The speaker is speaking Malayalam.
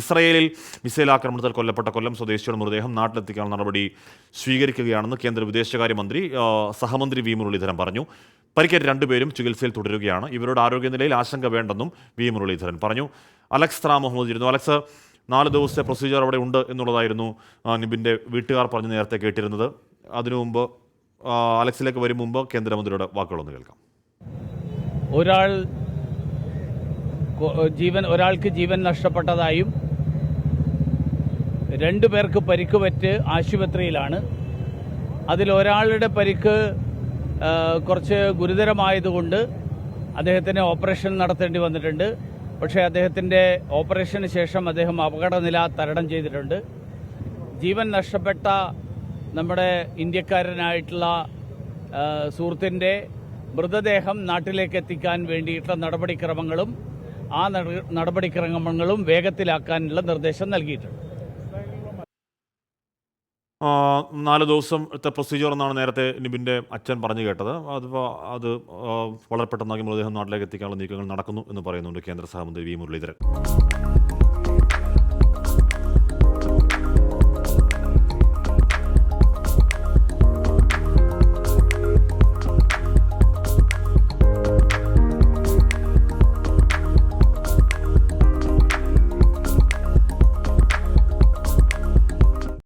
ഇസ്രയേലിൽ മിസൈൽ ആക്രമണത്തിൽ കൊല്ലപ്പെട്ട കൊല്ലം സ്വദേശിയുടെ മൃതദേഹം നാട്ടിലെത്തിക്കാനുള്ള നടപടി സ്വീകരിക്കുകയാണെന്ന് കേന്ദ്ര വിദേശകാര്യമന്ത്രി സഹമന്ത്രി വി മുരളീധരൻ പറഞ്ഞു. പരിക്കേറ്റ രണ്ടുപേരും ചികിത്സയിൽ തുടരുകയാണ്. ഇവരുടെ ആരോഗ്യനിലയിൽ ആശങ്ക വേണ്ടെന്നും വി മുരളീധരൻ പറഞ്ഞു. അലക്സ് ത്രാ മുഹമ്മദ് ഇരുന്നു. അലക്സ്, 4 ദിവസത്തെ പ്രൊസീജിയർ അവിടെ ഉണ്ട് എന്നുള്ളതായിരുന്നു നിബിൻ്റെ വീട്ടുകാർ പറഞ്ഞ് നേരത്തെ കേട്ടിരുന്നത്. അതിനു മുമ്പ് അലക്സിലേക്ക് വരും മുമ്പ് കേന്ദ്രമന്ത്രിയുടെ വാക്കുകളൊന്ന് കേൾക്കാം. ഒരാൾക്ക് ജീവൻ നഷ്ടപ്പെട്ടതായും 2 പേർക്ക് പരിക്ക് പറ്റ് ആശുപത്രിയിലാണ്. അതിലൊരാളുടെ പരിക്ക് കുറച്ച് ഗുരുതരമായതുകൊണ്ട് അദ്ദേഹത്തിന് ഓപ്പറേഷൻ നടത്തേണ്ടി വന്നിട്ടുണ്ട്. പക്ഷേ അദ്ദേഹത്തിൻ്റെ ഓപ്പറേഷന് ശേഷം അദ്ദേഹം അപകടനില തരണം ചെയ്തിട്ടുണ്ട്. ജീവൻ നഷ്ടപ്പെട്ട നമ്മുടെ ഇന്ത്യക്കാരനായിട്ടുള്ള സുഹൃത്തിൻ്റെ മൃതദേഹം നാട്ടിലേക്ക് എത്തിക്കാൻ വേണ്ടിയിട്ടുള്ള നടപടിക്രമങ്ങളും വേഗത്തിലാക്കാനുള്ള നിർദ്ദേശം നൽകിയിട്ടുണ്ട്. 4 ദിവസത്തെ പ്രൊസീജിയർ എന്നാണ് നേരത്തെ നിബിൻ്റെ അച്ഛൻ പറഞ്ഞു കേട്ടത്. അത് വളരെ പെട്ടെന്നാക്കി മൃതദേഹം നാട്ടിലേക്ക് എത്തിക്കാനുള്ള നീക്കങ്ങൾ നടക്കുന്നു എന്ന് പറയുന്നുണ്ട് കേന്ദ്ര സഹമന്ത്രി വി മുരളീധരൻ.